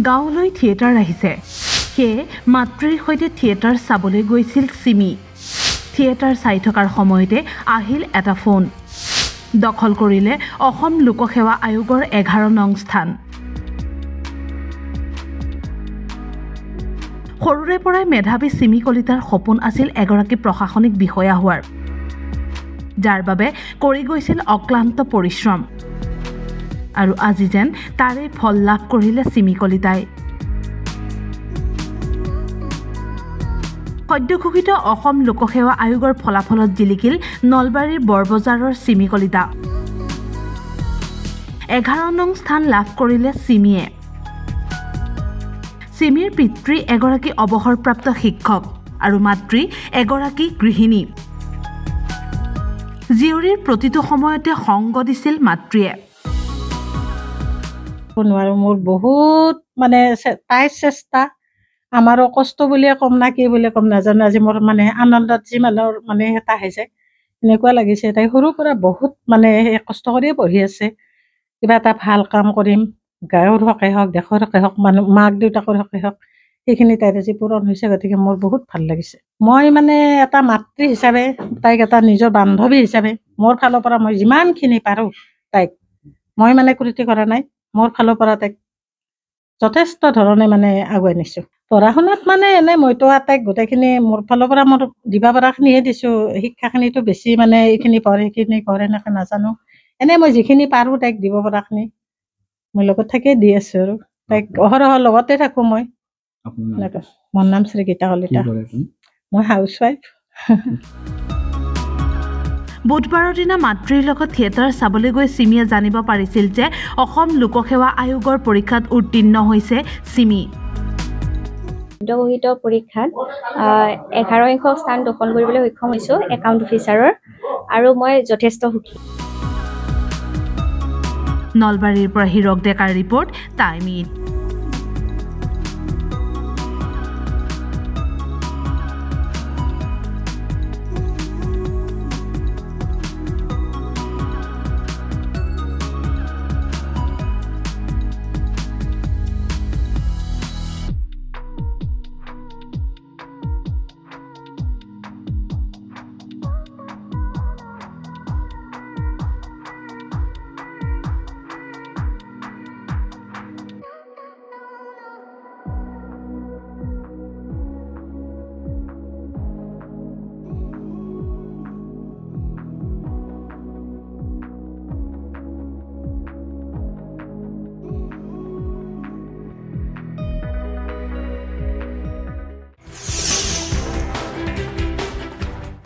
গাঁৱলৈ থিয়েটাৰ আহিছে সেয়ে মাতৃৰ সৈতে থিয়েটাৰ চাবলৈ গৈছিল সিমি থিয়েটাৰ চাই থকাৰ সময়তে আহিল এটা ফোন দখল কৰিলে অসম লোকসেৱা আয়োগৰ 11 নং স্থান সৰুৰে পৰাই মেধাৱী সিমি কলিতাৰ সপোন আছিল এগৰাকী প্ৰশাসনিক বিষয়া হোৱাৰ যাৰ বাবে কৰি গৈছিল অক্লান্ত পৰিশ্ৰম আৰু আজি যেন তাৰে ফল লাভ কৰিলে সিমি কলিতাই সদ্যঘোষিত অসম লোকসেৱা আয়োগৰ ফলাফলত জিলিকিল নলবাৰীৰ বৰবজাৰৰ সিমি কলিতা 11 নং স্থান লাভ কৰিলে সিমিয়ে সিমিৰ পিতৃ এগৰাকী অৱসৰপ্ৰাপ্ত শিক্ষক আৰু মাতৃ এগৰাকী গৃহিণী জীয়ৰীৰ প্ৰতিটো সময়তে সংগ দিছিল মাতৃয়ে নোৱাৰো মোৰ বহুত মানে তাইৰ চেষ্টা আমাৰো কষ্ট বুলিয়ে কম না কি বুলিয়ে কম নাজানো আজি মোৰ মানে আনন্দত যিমানৰ মানে এটা আহিছে এনেকুৱা লাগিছে তাই সৰুৰ পৰা বহুত মানে কষ্ট কৰিয়ে পঢ়ি আছে কিবা এটা ভাল কাম কৰিম গাঁৱৰ হকে হওক দেশৰ হকে হওক মানুহ মাক দেউতাকৰ হকে হওক সেইখিনি তাইৰ আজি পূৰণ হৈছে গতিকে মোৰ বহুত ভাল লাগিছে মই মানে এটা মাতৃ হিচাপে তাইক এটা নিজৰ বান্ধৱী হিচাপে মোৰ ফালৰ পৰা মই যিমানখিনি পাৰোঁ তাইক মই মানে কৃতি কৰা নাই মোৰ ফালৰ পৰা তাইক যথেষ্ট ধৰণে মানে আগুৱাই নিছোঁ পঢ়া শুনাত মানে এনে মইতো তাইক গোটেইখিনি মোৰ ফালৰ পৰা মোৰ দিব পৰাখিনিহে দিছোঁ শিক্ষাখিনিতো বেছি মানে এইখিনি পঢ়ে সেইখিনি পঢ়ে এনেকৈ নাজানো এনেই মই যিখিনি পাৰোঁ তাইক দিব পৰাখিনি মই লগত থাকিয়ে দি আছোঁ আৰু তাইক অহৰহ লগতে থাকোঁ মই এনেকৈ মোৰ নাম শ্ৰীগীতা কলিতা মই হাউচৱাইফ বুধবাৰৰ দিনা মাতৃৰ লগত থিয়েটাৰ চাবলৈ গৈ সিমিয়ে জানিব পাৰিছিল যে অসম লোকসেৱা আয়োগৰ পৰীক্ষাত উত্তীৰ্ণ হৈছে সিমি সদ্যঘোষিত পৰীক্ষাত 11 স্থান দখল কৰিবলৈ সক্ষম হৈছোঁ একাউণ্ট অফিচাৰৰ আৰু মই যথেষ্ট সুখী নলবাৰীৰ পৰা হিৰক ডেকাৰ ৰিপৰ্ট টাইম ইট